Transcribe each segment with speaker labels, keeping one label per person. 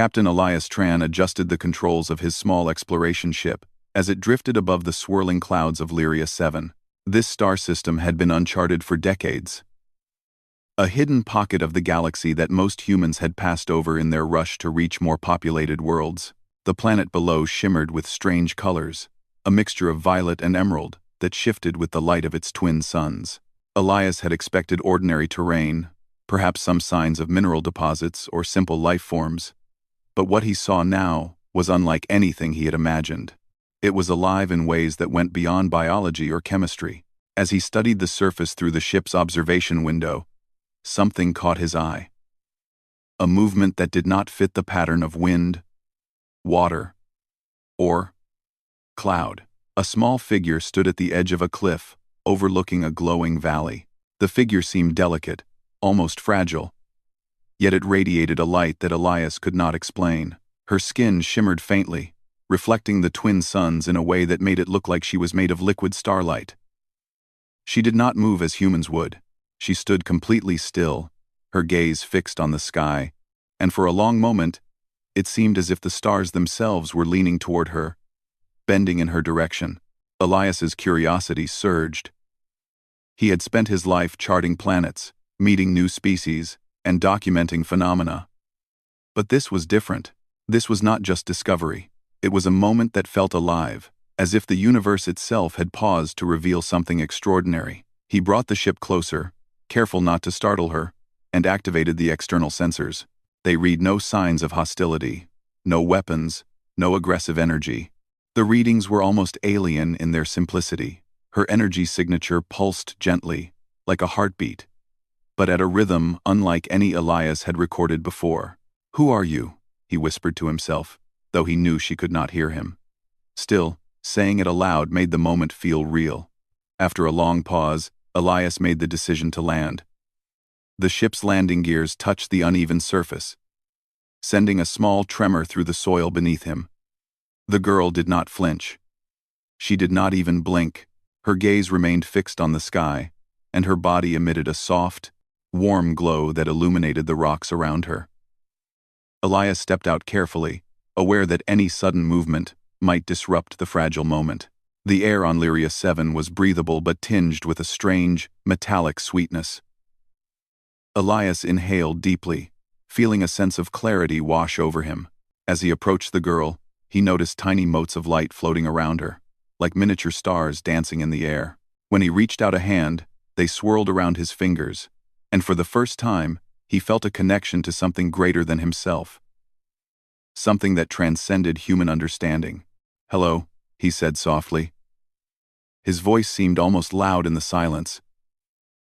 Speaker 1: Captain Elias Tran adjusted the controls of his small exploration ship as it drifted above the swirling clouds of Lyria 7. This star system had been uncharted for decades. A hidden pocket of the galaxy that most humans had passed over in their rush to reach more populated worlds. The planet below shimmered with strange colors, a mixture of violet and emerald that shifted with the light of its twin suns. Elias had expected ordinary terrain, perhaps some signs of mineral deposits or simple life forms, but what he saw now was unlike anything he had imagined. It was alive in ways that went beyond biology or chemistry. As he studied the surface through the ship's observation window, something caught his eye. A movement that did not fit the pattern of wind, water, or cloud. A small figure stood at the edge of a cliff, overlooking a glowing valley. The figure seemed delicate, almost fragile, yet it radiated a light that Elias could not explain. Her skin shimmered faintly, reflecting the twin suns in a way that made it look like she was made of liquid starlight. She did not move as humans would. She stood completely still, her gaze fixed on the sky, and for a long moment, it seemed as if the stars themselves were leaning toward her, bending in her direction. Elias's curiosity surged. He had spent his life charting planets, meeting new species, and documenting phenomena. But this was different. This was not just discovery. It was a moment that felt alive, as if the universe itself had paused to reveal something extraordinary. He brought the ship closer, careful not to startle her, and activated the external sensors. They read no signs of hostility, no weapons, no aggressive energy. The readings were almost alien in their simplicity. Her energy signature pulsed gently, like a heartbeat, but at a rhythm unlike any Elias had recorded before. "Who are you?" he whispered to himself, though he knew she could not hear him. Still, saying it aloud made the moment feel real. After a long pause, Elias made the decision to land. The ship's landing gears touched the uneven surface, sending a small tremor through the soil beneath him. The girl did not flinch. She did not even blink. Her gaze remained fixed on the sky, and her body emitted a soft, warm glow that illuminated the rocks around her. Elias stepped out carefully, aware that any sudden movement might disrupt the fragile moment. The air on Lyria 7 was breathable but tinged with a strange, metallic sweetness. Elias inhaled deeply, feeling a sense of clarity wash over him. As he approached the girl, he noticed tiny motes of light floating around her, like miniature stars dancing in the air. When he reached out a hand, they swirled around his fingers, and for the first time, he felt a connection to something greater than himself. Something that transcended human understanding. "Hello," he said softly. His voice seemed almost loud in the silence,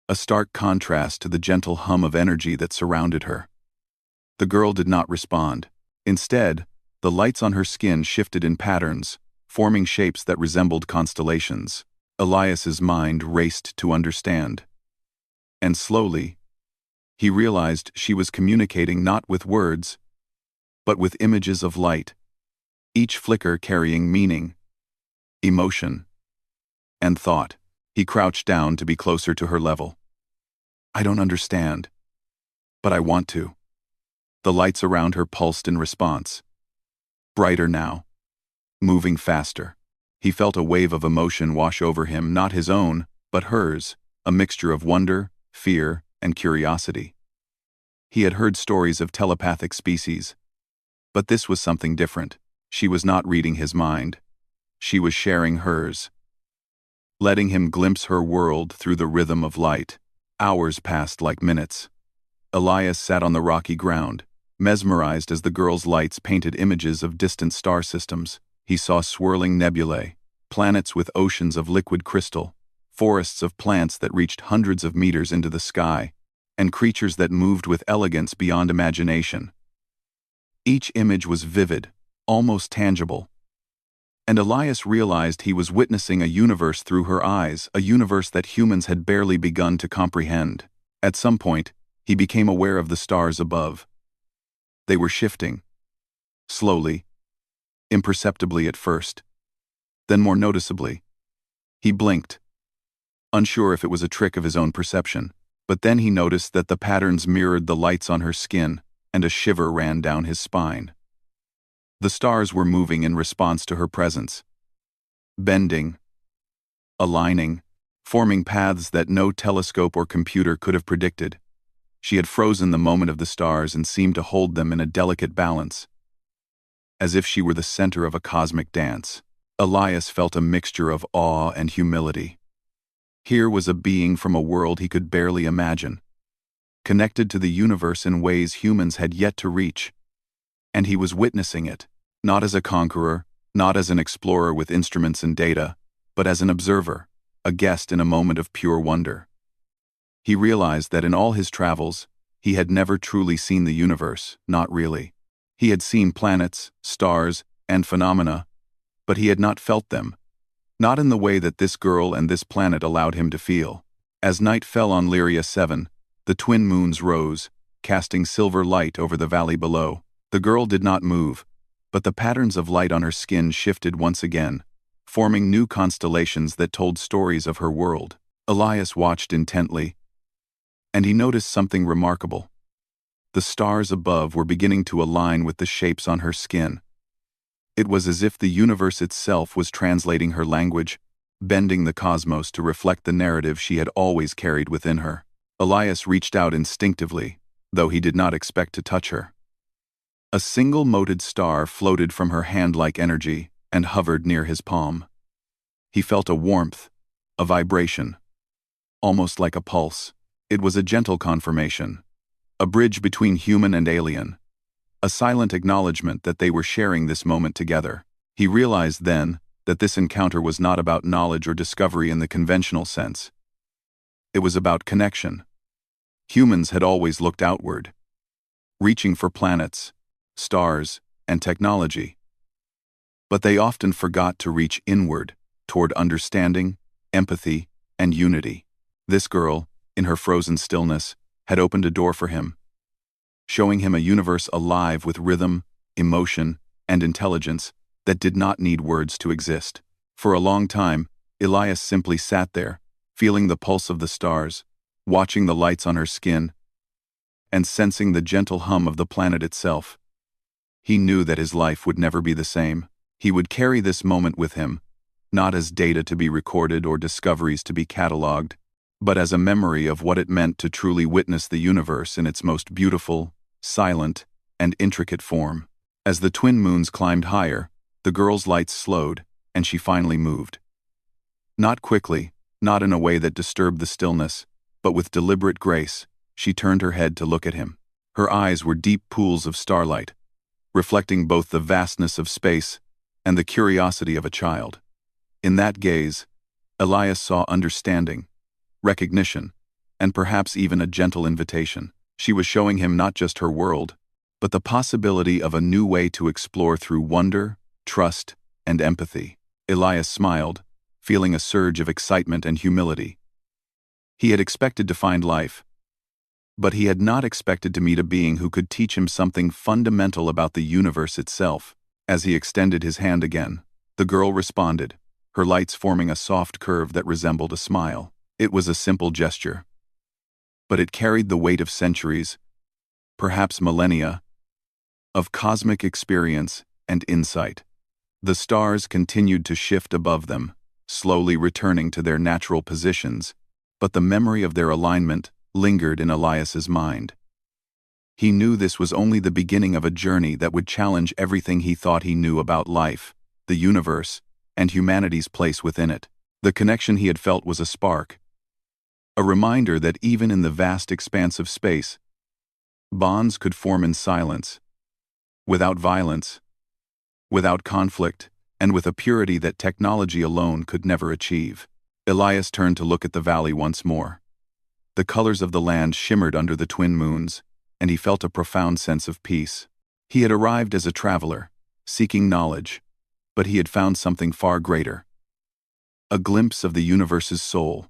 Speaker 1: a stark contrast to the gentle hum of energy that surrounded her. The girl did not respond. Instead, the lights on her skin shifted in patterns, forming shapes that resembled constellations. Elias's mind raced to understand. And slowly, he realized she was communicating not with words, but with images of light, each flicker carrying meaning, emotion, and thought. He crouched down to be closer to her level. "I don't understand, but I want to." The lights around her pulsed in response. Brighter now, moving faster. He felt a wave of emotion wash over him, not his own, but hers, a mixture of wonder, fear, and curiosity. He had heard stories of telepathic species, but this was something different. She was not reading his mind. She was sharing hers, letting him glimpse her world through the rhythm of light. Hours passed like minutes. Elias sat on the rocky ground, mesmerized as the girl's lights painted images of distant star systems. He saw swirling nebulae, planets with oceans of liquid crystal, forests of plants that reached hundreds of meters into the sky, and creatures that moved with elegance beyond imagination. Each image was vivid, almost tangible. And Elias realized he was witnessing a universe through her eyes, a universe that humans had barely begun to comprehend. At some point, he became aware of the stars above. They were shifting. Slowly, imperceptibly at first, then more noticeably. He blinked, unsure if it was a trick of his own perception, but then he noticed that the patterns mirrored the lights on her skin, and a shiver ran down his spine. The stars were moving in response to her presence, bending, aligning, forming paths that no telescope or computer could have predicted. She had frozen the moment of the stars and seemed to hold them in a delicate balance, as if she were the center of a cosmic dance. Elias felt a mixture of awe and humility. Here was a being from a world he could barely imagine, connected to the universe in ways humans had yet to reach. And he was witnessing it, not as a conqueror, not as an explorer with instruments and data, but as an observer, a guest in a moment of pure wonder. He realized that in all his travels, he had never truly seen the universe, not really. He had seen planets, stars, and phenomena, but he had not felt them, not in the way that this girl and this planet allowed him to feel. As night fell on Lyria 7, the twin moons rose, casting silver light over the valley below. The girl did not move, but the patterns of light on her skin shifted once again, forming new constellations that told stories of her world. Elias watched intently, and he noticed something remarkable. The stars above were beginning to align with the shapes on her skin. It was as if the universe itself was translating her language, bending the cosmos to reflect the narrative she had always carried within her. Elias reached out instinctively, though he did not expect to touch her. A single moted star floated from her hand like energy and hovered near his palm. He felt a warmth, a vibration, almost like a pulse. It was a gentle confirmation, a bridge between human and alien, a silent acknowledgement that they were sharing this moment together. He realized then that this encounter was not about knowledge or discovery in the conventional sense. It was about connection. Humans had always looked outward, reaching for planets, stars, and technology. But they often forgot to reach inward, toward understanding, empathy, and unity. This girl, in her frozen stillness, had opened a door for him, showing him a universe alive with rhythm, emotion, and intelligence that did not need words to exist. For a long time, Elias simply sat there, feeling the pulse of the stars, watching the lights on her skin, and sensing the gentle hum of the planet itself. He knew that his life would never be the same. He would carry this moment with him, not as data to be recorded or discoveries to be catalogued, but as a memory of what it meant to truly witness the universe in its most beautiful, silent, and intricate form. As the twin moons climbed higher, the girl's lights slowed, and she finally moved. Not quickly, not in a way that disturbed the stillness, but with deliberate grace, she turned her head to look at him. Her eyes were deep pools of starlight, reflecting both the vastness of space and the curiosity of a child. In that gaze, Elias saw understanding, recognition, and perhaps even a gentle invitation. She was showing him not just her world, but the possibility of a new way to explore through wonder, trust, and empathy. Elias smiled, feeling a surge of excitement and humility. He had expected to find life, but he had not expected to meet a being who could teach him something fundamental about the universe itself. As he extended his hand again, the girl responded, her lights forming a soft curve that resembled a smile. It was a simple gesture, but it carried the weight of centuries, perhaps millennia, of cosmic experience and insight. The stars continued to shift above them, slowly returning to their natural positions, but the memory of their alignment lingered in Elias's mind. He knew this was only the beginning of a journey that would challenge everything he thought he knew about life, the universe, and humanity's place within it. The connection he had felt was a spark, a reminder that even in the vast expanse of space, bonds could form in silence, without violence, without conflict, and with a purity that technology alone could never achieve. Elias turned to look at the valley once more. The colors of the land shimmered under the twin moons, and he felt a profound sense of peace. He had arrived as a traveler, seeking knowledge, but he had found something far greater. A glimpse of the universe's soul,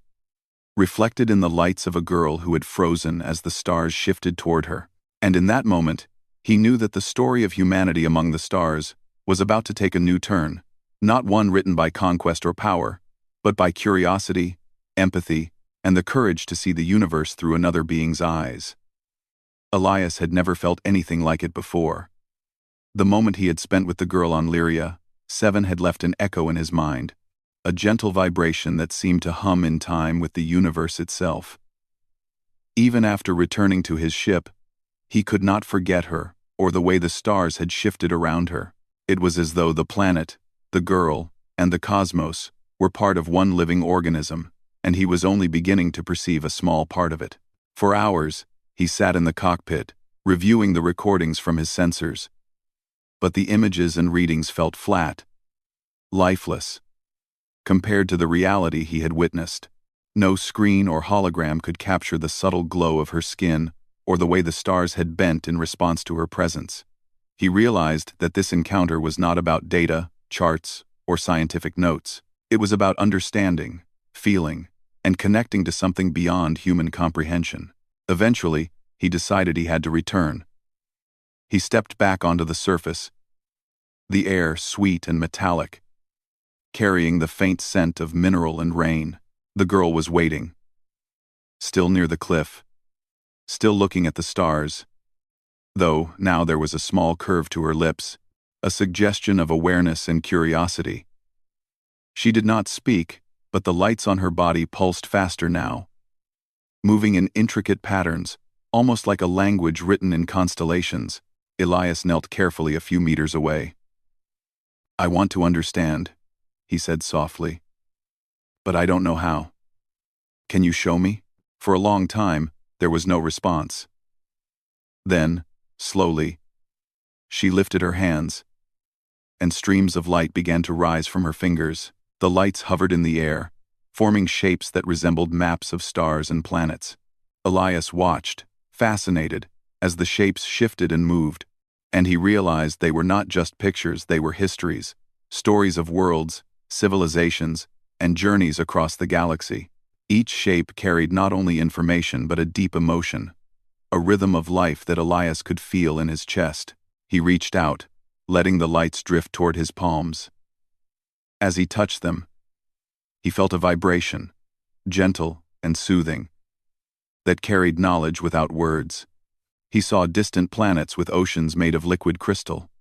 Speaker 1: reflected in the lights of a girl who had frozen as the stars shifted toward her. And in that moment, he knew that the story of humanity among the stars was about to take a new turn, not one written by conquest or power, but by curiosity, empathy, and the courage to see the universe through another being's eyes. Elias had never felt anything like it before. The moment he had spent with the girl on Lyria 7 had left an echo in his mind, a gentle vibration that seemed to hum in time with the universe itself. Even after returning to his ship, he could not forget her, or the way the stars had shifted around her. It was as though the planet, the girl, and the cosmos were part of one living organism, and he was only beginning to perceive a small part of it. For hours, he sat in the cockpit, reviewing the recordings from his sensors. But the images and readings felt flat, lifeless, compared to the reality he had witnessed. No screen or hologram could capture the subtle glow of her skin or the way the stars had bent in response to her presence. He realized that this encounter was not about data, charts, or scientific notes. It was about understanding, feeling, and connecting to something beyond human comprehension. Eventually, he decided he had to return. He stepped back onto the surface, the air sweet and metallic, carrying the faint scent of mineral and rain. The girl was waiting, still near the cliff, still looking at the stars, though now there was a small curve to her lips, a suggestion of awareness and curiosity. She did not speak, but the lights on her body pulsed faster now, moving in intricate patterns, almost like a language written in constellations. Elias knelt carefully a few meters away. "I want to understand," he said softly. "But I don't know how. Can you show me?" For a long time, there was no response. Then, slowly, she lifted her hands, and streams of light began to rise from her fingers. The lights hovered in the air, forming shapes that resembled maps of stars and planets. Elias watched, fascinated, as the shapes shifted and moved, and he realized they were not just pictures, they were histories, stories of worlds, civilizations, and journeys across the galaxy. Each shape carried not only information but a deep emotion, a rhythm of life that Elias could feel in his chest. He reached out, letting the lights drift toward his palms. As he touched them, he felt a vibration, gentle and soothing, that carried knowledge without words. He saw distant planets with oceans made of liquid crystal,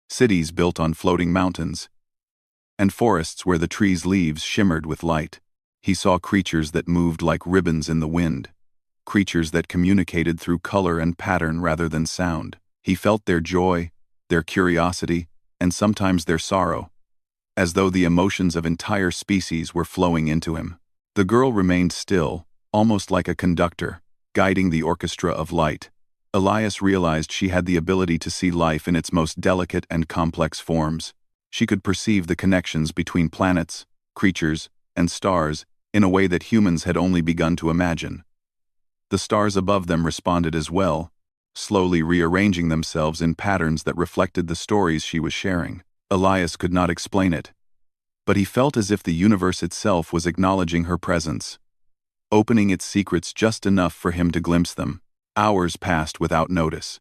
Speaker 1: cities built on floating mountains, and forests where the trees' leaves shimmered with light. He saw creatures that moved like ribbons in the wind, creatures that communicated through color and pattern rather than sound. He felt their joy, their curiosity, and sometimes their sorrow, as though the emotions of entire species were flowing into him. The girl remained still, almost like a conductor, guiding the orchestra of light. Elias realized she had the ability to see life in its most delicate and complex forms. She could perceive the connections between planets, creatures, and stars in a way that humans had only begun to imagine. The stars above them responded as well, slowly rearranging themselves in patterns that reflected the stories she was sharing. Elias could not explain it, but he felt as if the universe itself was acknowledging her presence, opening its secrets just enough for him to glimpse them. Hours passed without notice.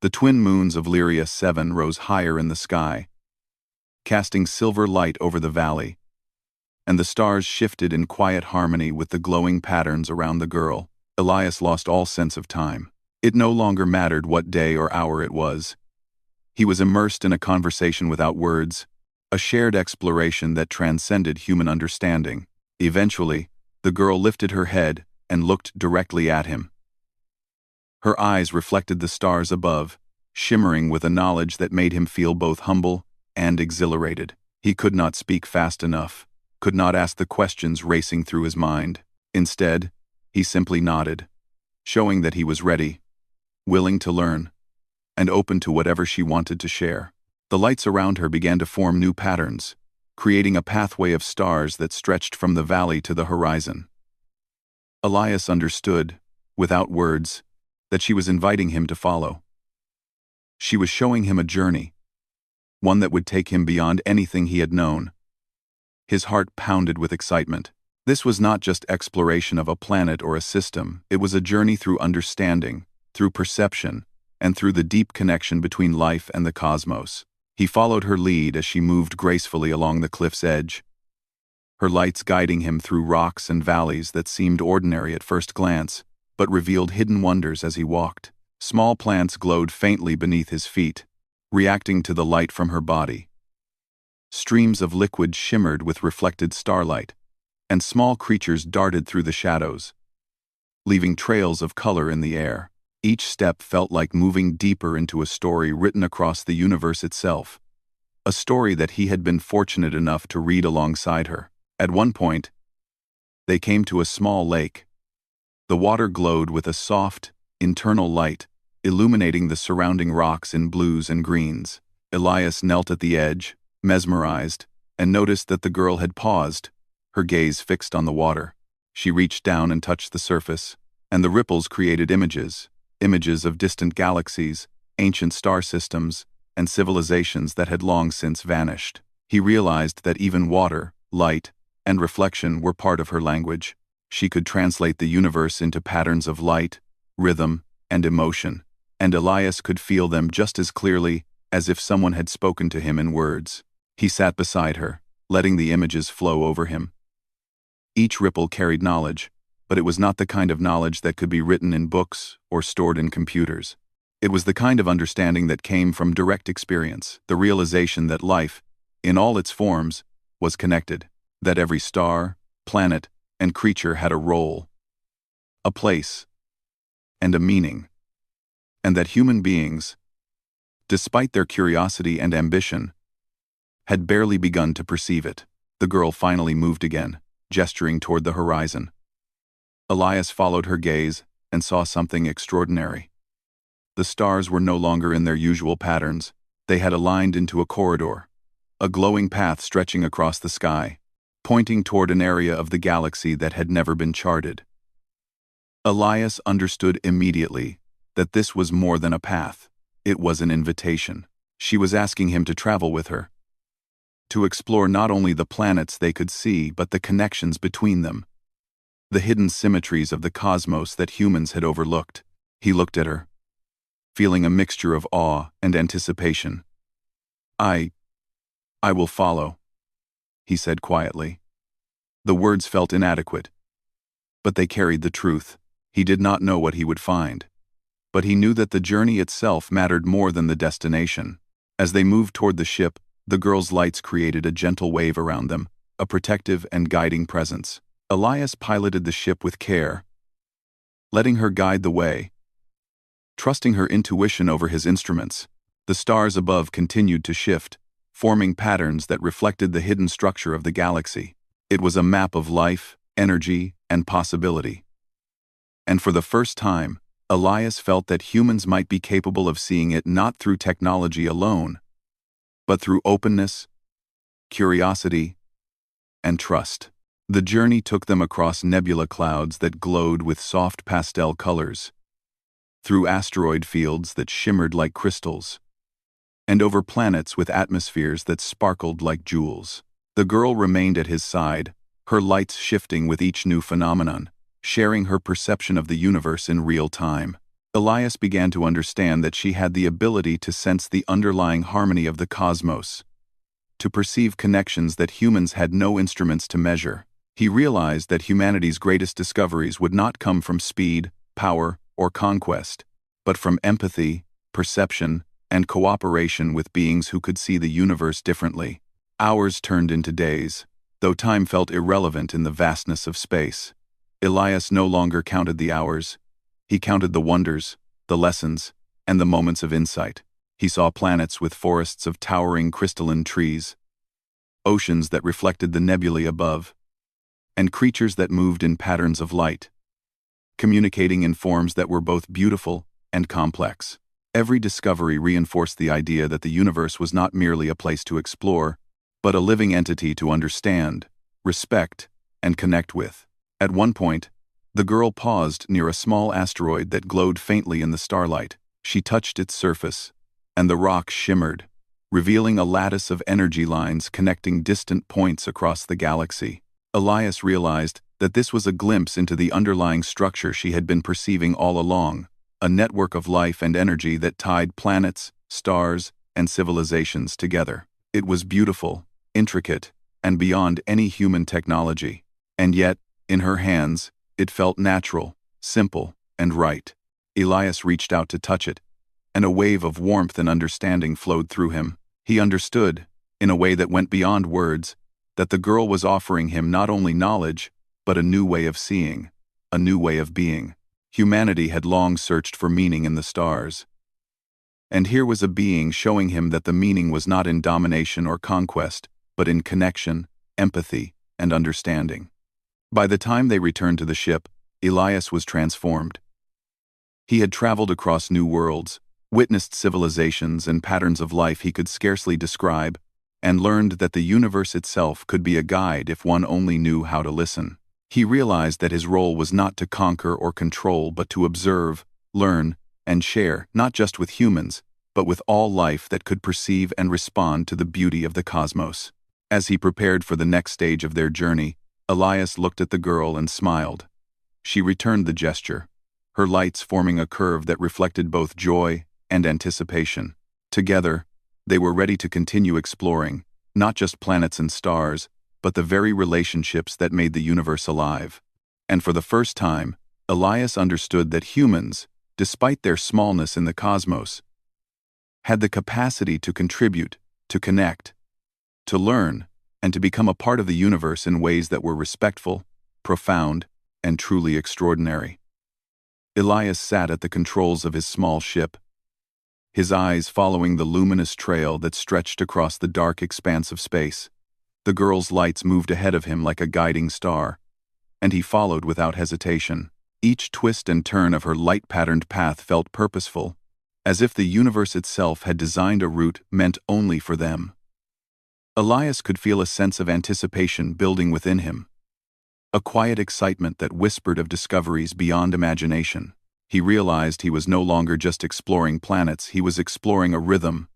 Speaker 1: The twin moons of Lyria 7 rose higher in the sky, casting silver light over the valley, and the stars shifted in quiet harmony with the glowing patterns around the girl. Elias lost all sense of time. It no longer mattered what day or hour it was. He was immersed in a conversation without words, a shared exploration that transcended human understanding. Eventually, the girl lifted her head and looked directly at him. Her eyes reflected the stars above, shimmering with a knowledge that made him feel both humble and exhilarated. He could not speak fast enough, could not ask the questions racing through his mind. Instead, he simply nodded, showing that he was ready, willing to learn, and open to whatever she wanted to share. The lights around her began to form new patterns, creating a pathway of stars that stretched from the valley to the horizon. Elias understood, without words, that she was inviting him to follow. She was showing him a journey, one that would take him beyond anything he had known. His heart pounded with excitement. This was not just exploration of a planet or a system, it was a journey through understanding, through perception, and through the deep connection between life and the cosmos. He followed her lead as she moved gracefully along the cliff's edge, her lights guiding him through rocks and valleys that seemed ordinary at first glance, but revealed hidden wonders as he walked. Small plants glowed faintly beneath his feet, reacting to the light from her body. Streams of liquid shimmered with reflected starlight, and small creatures darted through the shadows, leaving trails of color in the air. Each step felt like moving deeper into a story written across the universe itself, a story that he had been fortunate enough to read alongside her. At one point, they came to a small lake. The water glowed with a soft, internal light, illuminating the surrounding rocks in blues and greens. Elias knelt at the edge, mesmerized, and noticed that the girl had paused, her gaze fixed on the water. She reached down and touched the surface, and the ripples created images of distant galaxies, ancient star systems, and civilizations that had long since vanished. He realized that even water, light, and reflection were part of her language. She could translate the universe into patterns of light, rhythm, and emotion, and Elias could feel them just as clearly as if someone had spoken to him in words. He sat beside her, letting the images flow over him. Each ripple carried knowledge, but it was not the kind of knowledge that could be written in books or stored in computers. It was the kind of understanding that came from direct experience, the realization that life, in all its forms, was connected, that every star, planet, and creature had a role, a place, and a meaning, and that human beings, despite their curiosity and ambition, had barely begun to perceive it. The girl finally moved again, gesturing toward the horizon. Elias followed her gaze and saw something extraordinary. The stars were no longer in their usual patterns. They had aligned into a corridor, a glowing path stretching across the sky, pointing toward an area of the galaxy that had never been charted. Elias understood immediately that this was more than a path. It was an invitation. She was asking him to travel with her, to explore not only the planets they could see but the connections between them, the hidden symmetries of the cosmos that humans had overlooked. He looked at her, feeling a mixture of awe and anticipation. I will follow," he said quietly. The words felt inadequate, but they carried the truth. He did not know what he would find, but he knew that the journey itself mattered more than the destination. As they moved toward the ship, the girl's lights created a gentle wave around them, a protective and guiding presence. Elias piloted the ship with care, letting her guide the way, trusting her intuition over his instruments. The stars above continued to shift, forming patterns that reflected the hidden structure of the galaxy. It was a map of life, energy, and possibility. And for the first time, Elias felt that humans might be capable of seeing it not through technology alone, but through openness, curiosity, and trust. The journey took them across nebula clouds that glowed with soft pastel colors, through asteroid fields that shimmered like crystals, and over planets with atmospheres that sparkled like jewels. The girl remained at his side, her lights shifting with each new phenomenon, sharing her perception of the universe in real time. Elias began to understand that she had the ability to sense the underlying harmony of the cosmos, to perceive connections that humans had no instruments to measure. He realized that humanity's greatest discoveries would not come from speed, power, or conquest, but from empathy, perception, and cooperation with beings who could see the universe differently. Hours turned into days, though time felt irrelevant in the vastness of space. Elias no longer counted the hours. He counted the wonders, the lessons, and the moments of insight. He saw planets with forests of towering crystalline trees, oceans that reflected the nebulae above, and creatures that moved in patterns of light, communicating in forms that were both beautiful and complex. Every discovery reinforced the idea that the universe was not merely a place to explore, but a living entity to understand, respect, and connect with. At one point, the girl paused near a small asteroid that glowed faintly in the starlight. She touched its surface, and the rock shimmered, revealing a lattice of energy lines connecting distant points across the galaxy. Elias realized that this was a glimpse into the underlying structure she had been perceiving all along, a network of life and energy that tied planets, stars, and civilizations together. It was beautiful, intricate, and beyond any human technology. And yet, in her hands, it felt natural, simple, and right. Elias reached out to touch it, and a wave of warmth and understanding flowed through him. He understood, in a way that went beyond words, that the girl was offering him not only knowledge, but a new way of seeing, a new way of being. Humanity had long searched for meaning in the stars. And here was a being showing him that the meaning was not in domination or conquest, but in connection, empathy, and understanding. By the time they returned to the ship, Elias was transformed. He had traveled across new worlds, witnessed civilizations and patterns of life he could scarcely describe, and learned that the universe itself could be a guide if one only knew how to listen. He realized that his role was not to conquer or control, but to observe, learn, and share, not just with humans, but with all life that could perceive and respond to the beauty of the cosmos. As he prepared for the next stage of their journey, Elias looked at the girl and smiled. She returned the gesture, her lights forming a curve that reflected both joy and anticipation. Together, they were ready to continue exploring, not just planets and stars, but the very relationships that made the universe alive. And for the first time, Elias understood that humans, despite their smallness in the cosmos, had the capacity to contribute, to connect, to learn, and to become a part of the universe in ways that were respectful, profound, and truly extraordinary. Elias sat at the controls of his small ship, his eyes following the luminous trail that stretched across the dark expanse of space. The girl's lights moved ahead of him like a guiding star, and he followed without hesitation. Each twist and turn of her light-patterned path felt purposeful, as if the universe itself had designed a route meant only for them. Elias could feel a sense of anticipation building within him, a quiet excitement that whispered of discoveries beyond imagination. He realized he was no longer just exploring planets, he was exploring a rhythm,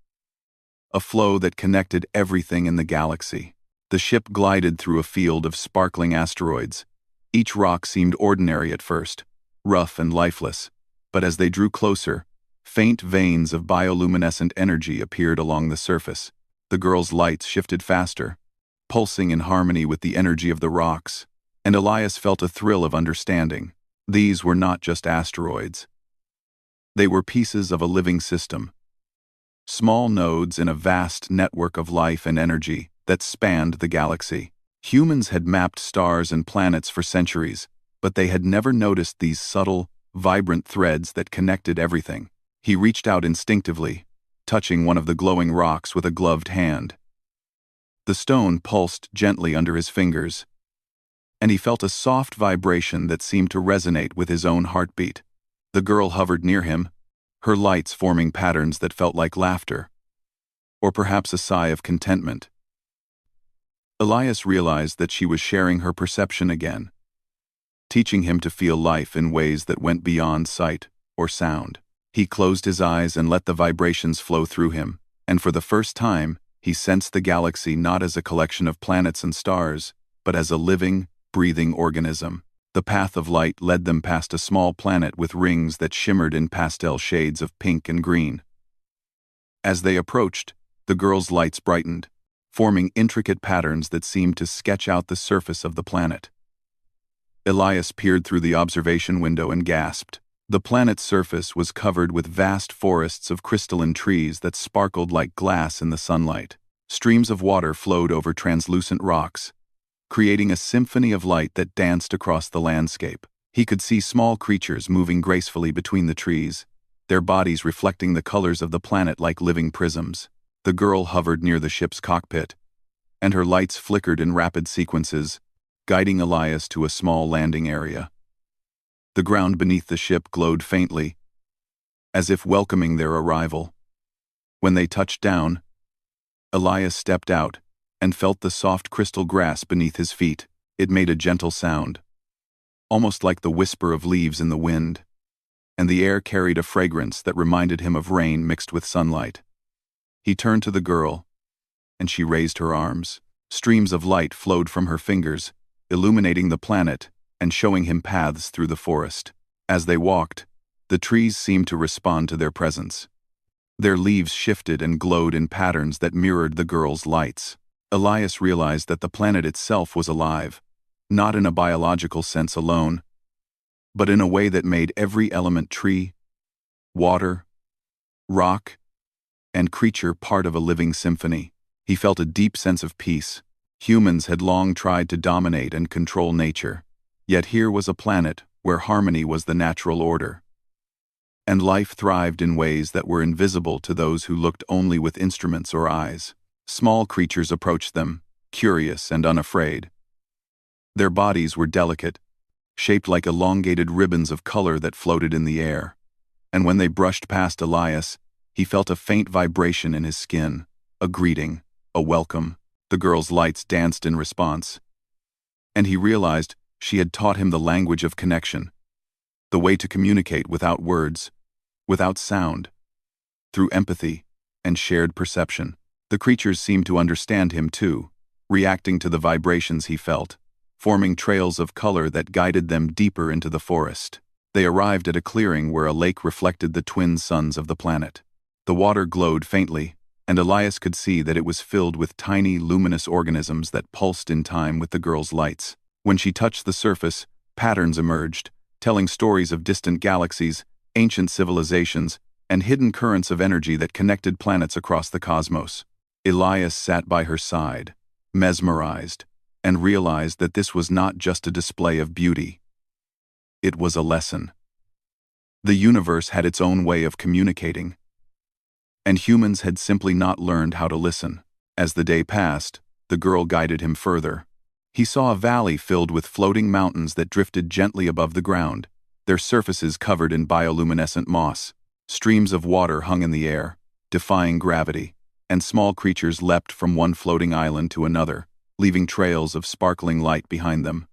Speaker 1: a flow that connected everything in the galaxy. The ship glided through a field of sparkling asteroids. Each rock seemed ordinary at first, rough and lifeless, but as they drew closer, faint veins of bioluminescent energy appeared along the surface. The girl's lights shifted faster, pulsing in harmony with the energy of the rocks, and Elias felt a thrill of understanding. These were not just asteroids. They were pieces of a living system, small nodes in a vast network of life and energy that spanned the galaxy. Humans had mapped stars and planets for centuries, but they had never noticed these subtle, vibrant threads that connected everything. He reached out instinctively, touching one of the glowing rocks with a gloved hand. The stone pulsed gently under his fingers, and he felt a soft vibration that seemed to resonate with his own heartbeat. The girl hovered near him, her lights forming patterns that felt like laughter, or perhaps a sigh of contentment. Elias realized that she was sharing her perception again, teaching him to feel life in ways that went beyond sight or sound. He closed his eyes and let the vibrations flow through him, and for the first time, he sensed the galaxy not as a collection of planets and stars, but as a living, breathing organism. The path of light led them past a small planet with rings that shimmered in pastel shades of pink and green. As they approached, the girl's lights brightened, forming intricate patterns that seemed to sketch out the surface of the planet. Elias peered through the observation window and gasped. The planet's surface was covered with vast forests of crystalline trees that sparkled like glass in the sunlight. Streams of water flowed over translucent rocks, creating a symphony of light that danced across the landscape. He could see small creatures moving gracefully between the trees, their bodies reflecting the colors of the planet like living prisms. The girl hovered near the ship's cockpit, and her lights flickered in rapid sequences, guiding Elias to a small landing area. The ground beneath the ship glowed faintly, as if welcoming their arrival. When they touched down, Elias stepped out and felt the soft crystal grass beneath his feet. It made a gentle sound, almost like the whisper of leaves in the wind, and the air carried a fragrance that reminded him of rain mixed with sunlight. He turned to the girl, and she raised her arms. Streams of light flowed from her fingers, illuminating the planet and showing him paths through the forest. As they walked, the trees seemed to respond to their presence. Their leaves shifted and glowed in patterns that mirrored the girl's lights. Elias realized that the planet itself was alive, not in a biological sense alone, but in a way that made every element tree, water, rock, and creature part of a living symphony. He felt a deep sense of peace. Humans had long tried to dominate and control nature, yet here was a planet where harmony was the natural order. And life thrived in ways that were invisible to those who looked only with instruments or eyes. Small creatures approached them, curious and unafraid. Their bodies were delicate, shaped like elongated ribbons of color that floated in the air. And when they brushed past Elias, he felt a faint vibration in his skin, a greeting, a welcome. The girl's lights danced in response. And he realized she had taught him the language of connection, the way to communicate without words, without sound, through empathy and shared perception. The creatures seemed to understand him too, reacting to the vibrations he felt, forming trails of color that guided them deeper into the forest. They arrived at a clearing where a lake reflected the twin suns of the planet. The water glowed faintly, and Elias could see that it was filled with tiny, luminous organisms that pulsed in time with the girl's lights. When she touched the surface, patterns emerged, telling stories of distant galaxies, ancient civilizations, and hidden currents of energy that connected planets across the cosmos. Elias sat by her side, mesmerized, and realized that this was not just a display of beauty. It was a lesson. The universe had its own way of communicating, and humans had simply not learned how to listen. As the day passed, the girl guided him further. He saw a valley filled with floating mountains that drifted gently above the ground, their surfaces covered in bioluminescent moss. Streams of water hung in the air, defying gravity, and small creatures leapt from one floating island to another, leaving trails of sparkling light behind them.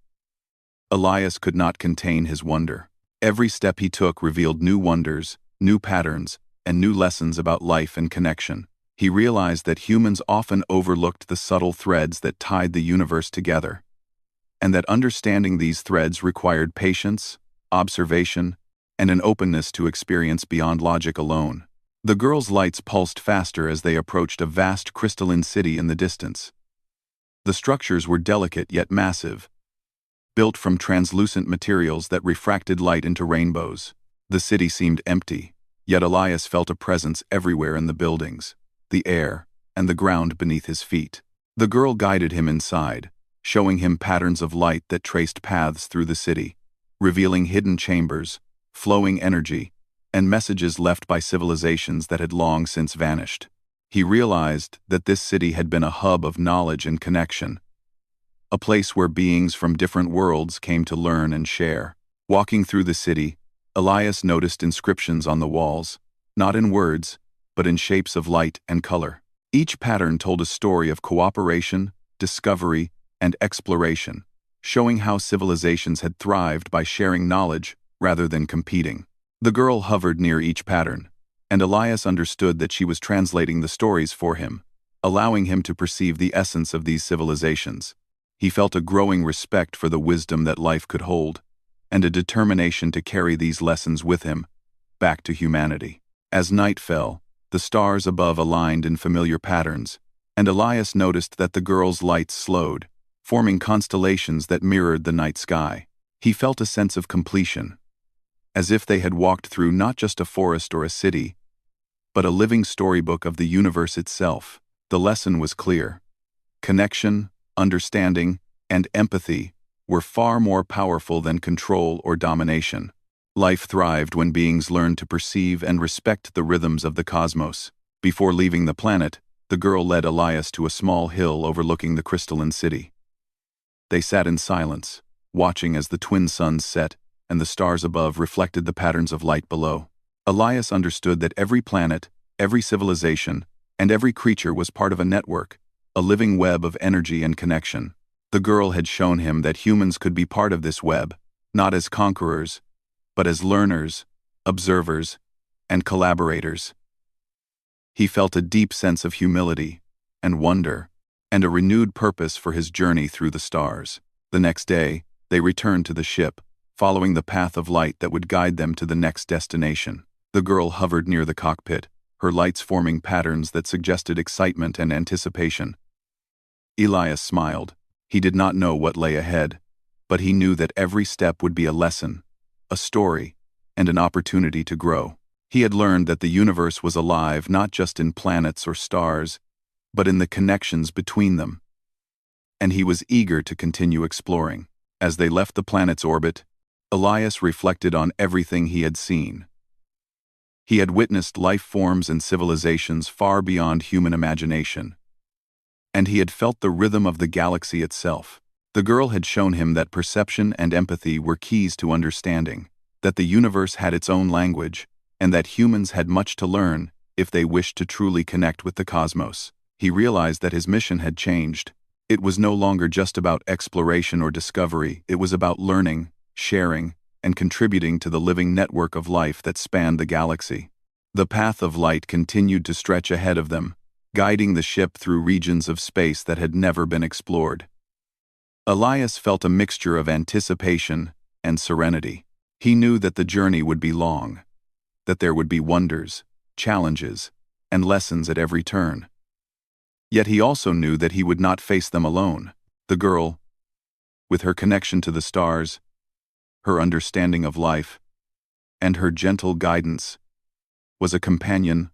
Speaker 1: Elias could not contain his wonder. Every step he took revealed new wonders, new patterns, and new lessons about life and connection. He realized that humans often overlooked the subtle threads that tied the universe together, and that understanding these threads required patience, observation, and an openness to experience beyond logic alone. The girl's lights pulsed faster as they approached a vast crystalline city in the distance. The structures were delicate yet massive, built from translucent materials that refracted light into rainbows. The city seemed empty, yet Elias felt a presence everywhere in the buildings, the air, and the ground beneath his feet. The girl guided him inside, showing him patterns of light that traced paths through the city, revealing hidden chambers, flowing energy, and messages left by civilizations that had long since vanished. He realized that this city had been a hub of knowledge and connection, a place where beings from different worlds came to learn and share. Walking through the city, Elias noticed inscriptions on the walls, not in words, but in shapes of light and color. Each pattern told a story of cooperation, discovery, and exploration, showing how civilizations had thrived by sharing knowledge rather than competing. The girl hovered near each pattern, and Elias understood that she was translating the stories for him, allowing him to perceive the essence of these civilizations. He felt a growing respect for the wisdom that life could hold, and a determination to carry these lessons with him, back to humanity. As night fell, the stars above aligned in familiar patterns, and Elias noticed that the girl's lights slowed, forming constellations that mirrored the night sky. He felt a sense of completion, as if they had walked through not just a forest or a city, but a living storybook of the universe itself. The lesson was clear. Connection, understanding, and empathy were far more powerful than control or domination. Life thrived when beings learned to perceive and respect the rhythms of the cosmos. Before leaving the planet, the girl led Elias to a small hill overlooking the crystalline city. They sat in silence, watching as the twin suns set and the stars above reflected the patterns of light below. Elias understood that every planet, every civilization, and every creature was part of a network, a living web of energy and connection. The girl had shown him that humans could be part of this web, not as conquerors, but as learners, observers, and collaborators. He felt a deep sense of humility and wonder, and a renewed purpose for his journey through the stars. The next day, they returned to the ship, following the path of light that would guide them to the next destination. The girl hovered near the cockpit, her lights forming patterns that suggested excitement and anticipation. Elias smiled. He did not know what lay ahead, but he knew that every step would be a lesson, a story, and an opportunity to grow. He had learned that the universe was alive not just in planets or stars, but in the connections between them. And he was eager to continue exploring. As they left the planet's orbit, Elias reflected on everything he had seen. He had witnessed life forms and civilizations far beyond human imagination. And he had felt the rhythm of the galaxy itself. The girl had shown him that perception and empathy were keys to understanding, that the universe had its own language, and that humans had much to learn if they wished to truly connect with the cosmos. He realized that his mission had changed. It was no longer just about exploration or discovery, it was about learning, sharing, and contributing to the living network of life that spanned the galaxy. The path of light continued to stretch ahead of them, guiding the ship through regions of space that had never been explored. Elias felt a mixture of anticipation and serenity. He knew that the journey would be long, that there would be wonders, challenges, and lessons at every turn. Yet he also knew that he would not face them alone. The girl, with her connection to the stars, her understanding of life, and her gentle guidance, was a companion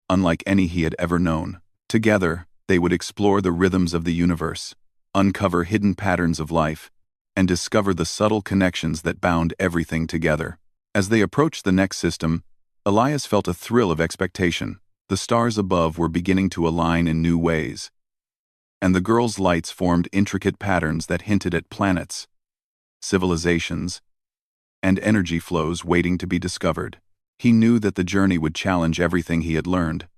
Speaker 1: unlike any he had ever known. Together, they would explore the rhythms of the universe, uncover hidden patterns of life, and discover the subtle connections that bound everything together. As they approached the next system, Elias felt a thrill of expectation. The stars above were beginning to align in new ways, and the girl's lights formed intricate patterns that hinted at planets, civilizations, and energy flows waiting to be discovered. He knew that the journey would challenge everything he had learned,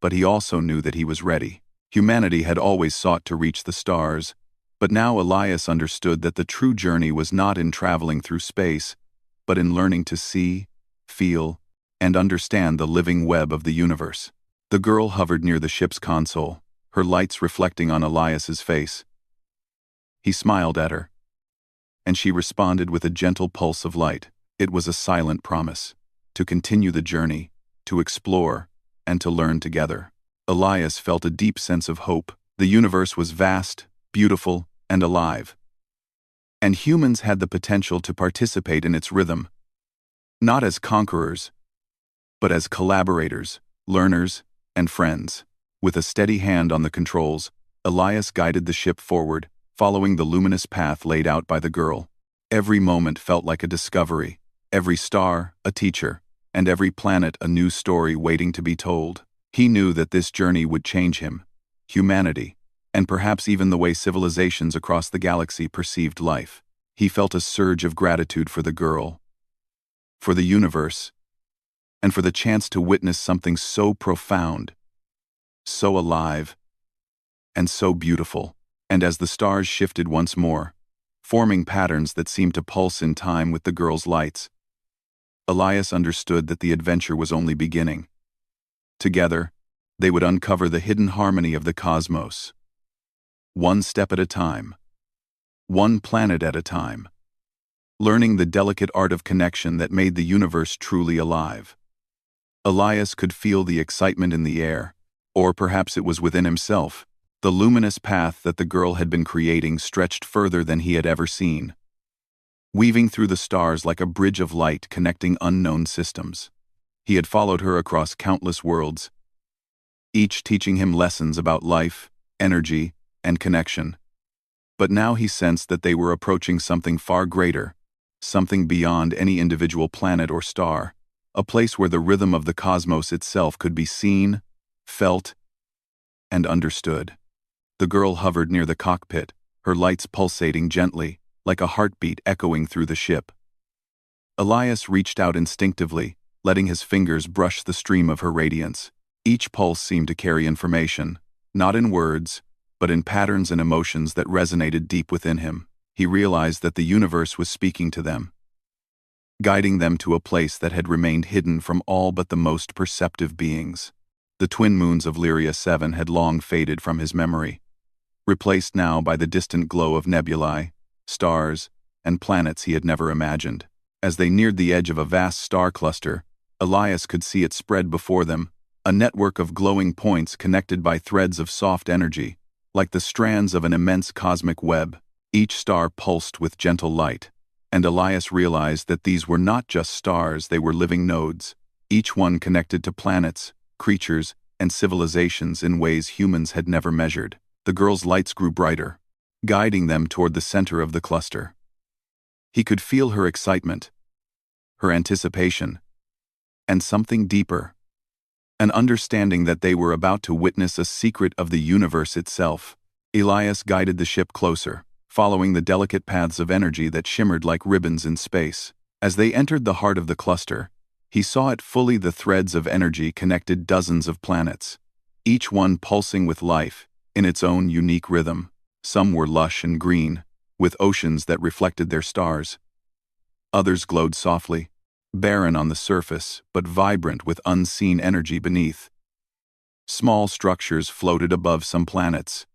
Speaker 1: but he also knew that he was ready. Humanity had always sought to reach the stars, but now Elias understood that the true journey was not in traveling through space, but in learning to see, feel, and understand the living web of the universe. The girl hovered near the ship's console, her lights reflecting on Elias's face. He smiled at her, and she responded with a gentle pulse of light. It was a silent promise to continue the journey, to explore, and to learn together. Elias felt a deep sense of hope. The universe was vast, beautiful, and alive, and humans had the potential to participate in its rhythm, not as conquerors, but as collaborators, learners, and friends. With a steady hand on the controls, Elias guided the ship forward, following the luminous path laid out by the girl. Every moment felt like a discovery, every star a teacher, and every planet a new story waiting to be told. He knew that this journey would change him, humanity, and perhaps even the way civilizations across the galaxy perceived life. He felt a surge of gratitude for the girl, for the universe, and for the chance to witness something so profound, so alive, and so beautiful. And as the stars shifted once more, forming patterns that seemed to pulse in time with the girl's lights, Elias understood that the adventure was only beginning. Together, they would uncover the hidden harmony of the cosmos, one step at a time, one planet at a time, learning the delicate art of connection that made the universe truly alive. Elias could feel the excitement in the air, or perhaps it was within himself. The luminous path that the girl had been creating stretched further than he had ever seen, weaving through the stars like a bridge of light connecting unknown systems. He had followed her across countless worlds, each teaching him lessons about life, energy, and connection. But now he sensed that they were approaching something far greater, something beyond any individual planet or star, a place where the rhythm of the cosmos itself could be seen, felt, and understood. The girl hovered near the cockpit, her lights pulsating gently, like a heartbeat echoing through the ship. Elias reached out instinctively, letting his fingers brush the stream of her radiance. Each pulse seemed to carry information, not in words, but in patterns and emotions that resonated deep within him. He realized that the universe was speaking to them, guiding them to a place that had remained hidden from all but the most perceptive beings. The twin moons of Lyria 7 had long faded from his memory, replaced now by the distant glow of nebulae, stars, and planets he had never imagined. As they neared the edge of a vast star cluster, Elias could see it spread before them, a network of glowing points connected by threads of soft energy, like the strands of an immense cosmic web. Each star pulsed with gentle light, and Elias realized that these were not just stars, they were living nodes, each one connected to planets, creatures, and civilizations in ways humans had never measured. The girl's lights grew brighter, guiding them toward the center of the cluster. He could feel her excitement, her anticipation, and something deeper, an understanding that they were about to witness a secret of the universe itself. Elias guided the ship closer, following the delicate paths of energy that shimmered like ribbons in space. As they entered the heart of the cluster, he saw it fully. The threads of energy connected dozens of planets, each one pulsing with life in its own unique rhythm. Some were lush and green, with oceans that reflected their stars. Others glowed softly, barren on the surface but vibrant with unseen energy beneath. Small structures floated above some planets,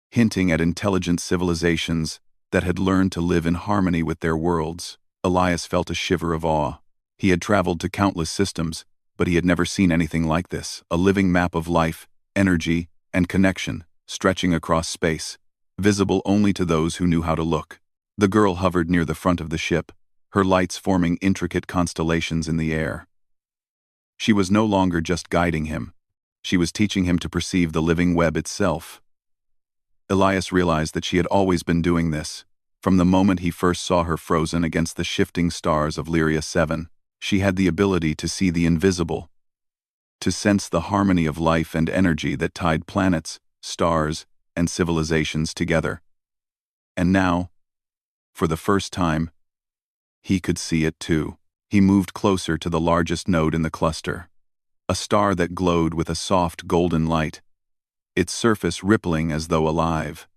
Speaker 1: hinting at intelligent civilizations that had learned to live in harmony with their worlds. Elias felt a shiver of awe. He had traveled to countless systems, but he had never seen anything like this, a living map of life, energy, and connection, stretching across space, visible only to those who knew how to look. The girl hovered near the front of the ship, her lights forming intricate constellations in the air. She was no longer just guiding him. She was teaching him to perceive the living web itself. Elias realized that she had always been doing this. From the moment he first saw her frozen against the shifting stars of Lyria 7, she had the ability to see the invisible, to sense the harmony of life and energy that tied planets, stars, and civilizations together. And now, for the first time, he could see it too. He moved closer to the largest node in the cluster, a star that glowed with a soft golden light, its surface rippling as though alive.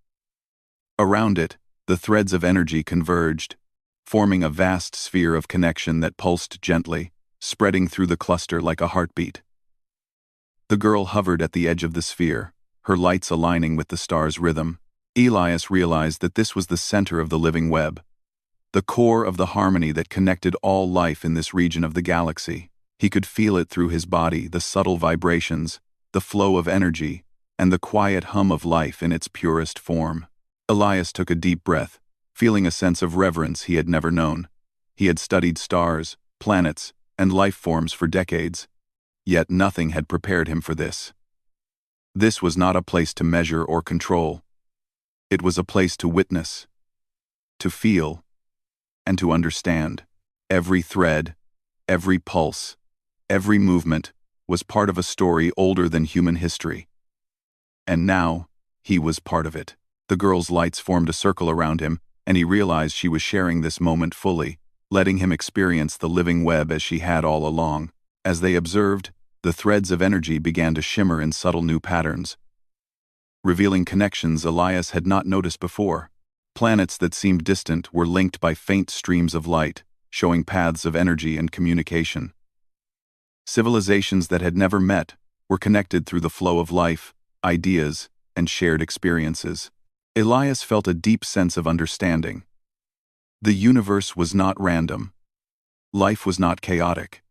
Speaker 1: Around it, the threads of energy converged, forming a vast sphere of connection that pulsed gently, spreading through the cluster like a heartbeat. The girl hovered at the edge of the sphere, her lights aligning with the star's rhythm. Elias realized that this was the center of the living web, the core of the harmony that connected all life in this region of the galaxy. He could feel it through his body, the subtle vibrations, the flow of energy, and the quiet hum of life in its purest form. Elias took a deep breath, feeling a sense of reverence he had never known. He had studied stars, planets, and life forms for decades, yet nothing had prepared him for this. This was not a place to measure or control. It was a place to witness, to feel, and to understand. Every thread, every pulse, every movement was part of a story older than human history. And now, he was part of it. The girl's lights formed a circle around him, and he realized she was sharing this moment fully, letting him experience the living web as she had all along. As they observed, the threads of energy began to shimmer in subtle new patterns, revealing connections Elias had not noticed before. Planets that seemed distant were linked by faint streams of light, showing paths of energy and communication. Civilizations that had never met were connected through the flow of life, ideas, and shared experiences. Elias felt a deep sense of understanding. The universe was not random. Life was not chaotic.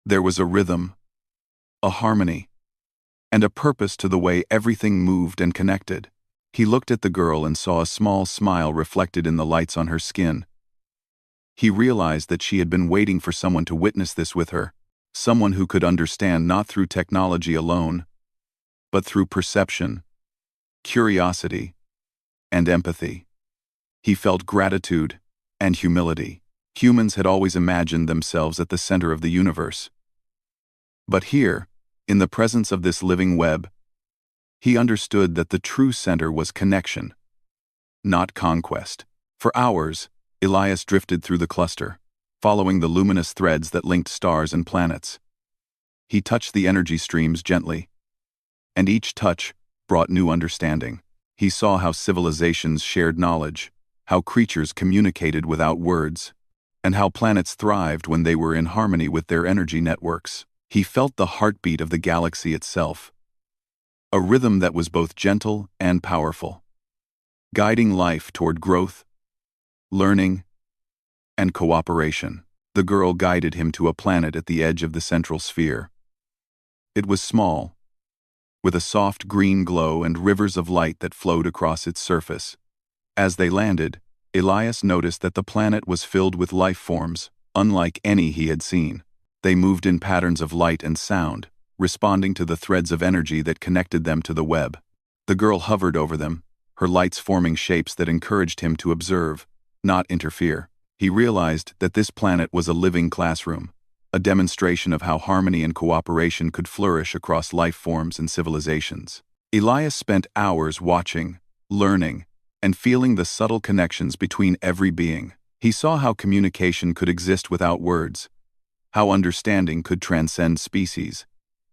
Speaker 1: There was a rhythm, a harmony, and a purpose to the way everything moved and connected. He looked at the girl and saw a small smile reflected in the lights on her skin. He realized that she had been waiting for someone to witness this with her, someone who could understand not through technology alone, but through perception, curiosity, and empathy. He felt gratitude and humility. Humans had always imagined themselves at the center of the universe. But here, in the presence of this living web, he understood that the true center was connection, not conquest. For hours, Elias drifted through the cluster, following the luminous threads that linked stars and planets. He touched the energy streams gently, and each touch brought new understanding. He saw how civilizations shared knowledge, how creatures communicated without words, and how planets thrived when they were in harmony with their energy networks. He felt the heartbeat of the galaxy itself, a rhythm that was both gentle and powerful, guiding life toward growth, learning, and cooperation. The girl guided him to a planet at the edge of the central sphere. It was small, with a soft green glow and rivers of light that flowed across its surface. As they landed, Elias noticed that the planet was filled with life forms, unlike any he had seen. They moved in patterns of light and sound, responding to the threads of energy that connected them to the web. The girl hovered over them, her lights forming shapes that encouraged him to observe, not interfere. He realized that this planet was a living classroom, a demonstration of how harmony and cooperation could flourish across life forms and civilizations. Elias spent hours watching, learning, and feeling the subtle connections between every being. He saw how communication could exist without words, how understanding could transcend species,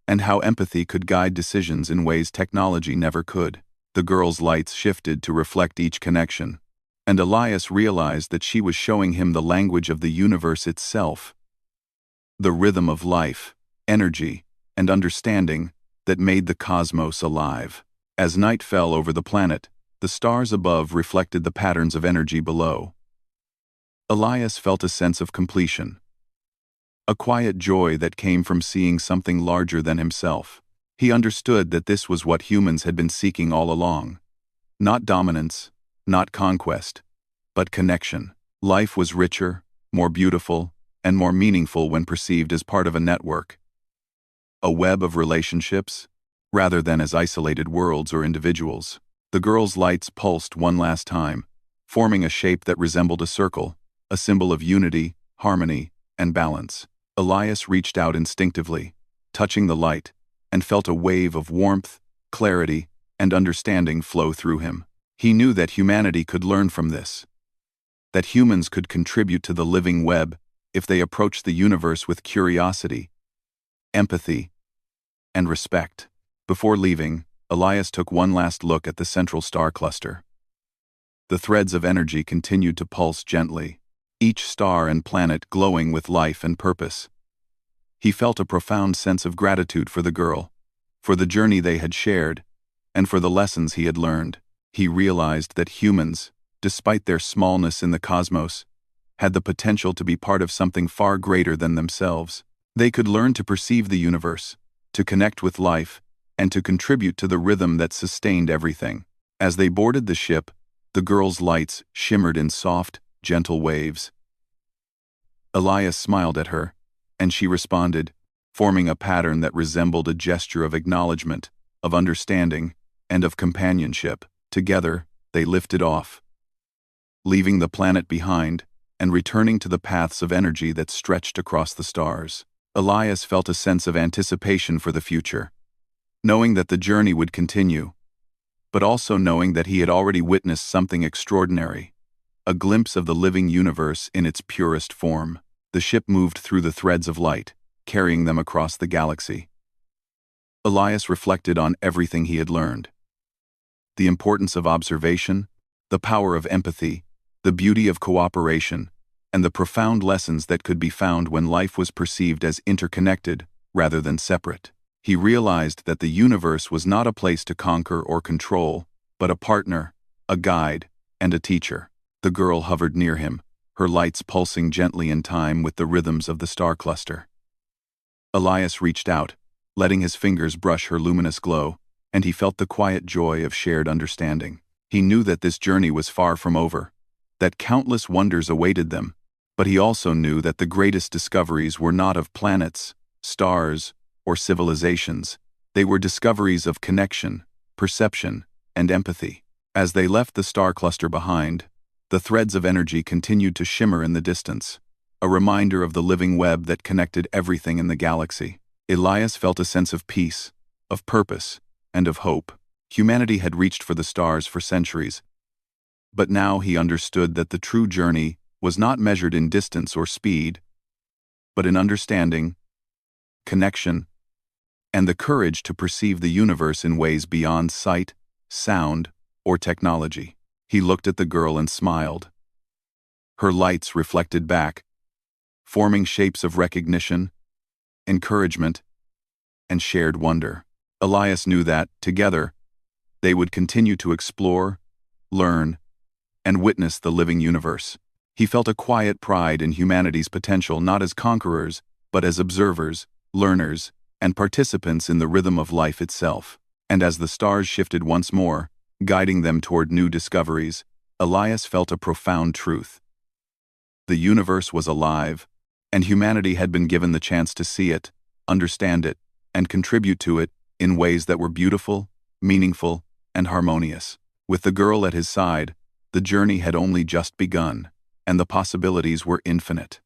Speaker 1: and how empathy could guide decisions in ways technology never could. The girl's lights shifted to reflect each connection, and Elias realized that she was showing him the language of the universe itself, the rhythm of life, energy, and understanding that made the cosmos alive. As night fell over the planet, the stars above reflected the patterns of energy below. Elias felt a sense of completion, a quiet joy that came from seeing something larger than himself. He understood that this was what humans had been seeking all along. Not dominance, not conquest, but connection. Life was richer, more beautiful, and more meaningful when perceived as part of a network, a web of relationships, rather than as isolated worlds or individuals. The girl's lights pulsed one last time, forming a shape that resembled a circle, a symbol of unity, harmony, and balance. Elias reached out instinctively, touching the light, and felt a wave of warmth, clarity, and understanding flow through him. He knew that humanity could learn from this, that humans could contribute to the living web if they approached the universe with curiosity, empathy, and respect. Before leaving, Elias took one last look at the central star cluster. The threads of energy continued to pulse gently, each star and planet glowing with life and purpose. He felt a profound sense of gratitude for the girl, for the journey they had shared, and for the lessons he had learned. He realized that humans, despite their smallness in the cosmos, had the potential to be part of something far greater than themselves. They could learn to perceive the universe, to connect with life, and to contribute to the rhythm that sustained everything. As they boarded the ship, the girl's lights shimmered in soft, gentle waves. Elias smiled at her, and she responded, forming a pattern that resembled a gesture of acknowledgement, of understanding, and of companionship. Together, they lifted off, leaving the planet behind and returning to the paths of energy that stretched across the stars. Elias felt a sense of anticipation for the future, knowing that the journey would continue, but also knowing that he had already witnessed something extraordinary, a glimpse of the living universe in its purest form. The ship moved through the threads of light, carrying them across the galaxy. Elias reflected on everything he had learned: the importance of observation, the power of empathy, the beauty of cooperation, and the profound lessons that could be found when life was perceived as interconnected rather than separate. He realized that the universe was not a place to conquer or control, but a partner, a guide, and a teacher. The girl hovered near him, her lights pulsing gently in time with the rhythms of the star cluster. Elias reached out, letting his fingers brush her luminous glow, and he felt the quiet joy of shared understanding. He knew that this journey was far from over, that countless wonders awaited them, but he also knew that the greatest discoveries were not of planets, stars, or civilizations. They were discoveries of connection, perception, and empathy. As they left the star cluster behind, the threads of energy continued to shimmer in the distance, a reminder of the living web that connected everything in the galaxy. Elias felt a sense of peace, of purpose, and of hope. Humanity had reached for the stars for centuries, but now he understood that the true journey was not measured in distance or speed, but in understanding, connection, and the courage to perceive the universe in ways beyond sight, sound, or technology. He looked at the girl and smiled. Her lights reflected back, forming shapes of recognition, encouragement, and shared wonder. Elias knew that, together, they would continue to explore, learn, and witness the living universe. He felt a quiet pride in humanity's potential not as conquerors, but as observers, learners, and participants in the rhythm of life itself. And as the stars shifted once more, guiding them toward new discoveries, Elias felt a profound truth. The universe was alive, and humanity had been given the chance to see it, understand it, and contribute to it in ways that were beautiful, meaningful, and harmonious. With the girl at his side, the journey had only just begun, and the possibilities were infinite.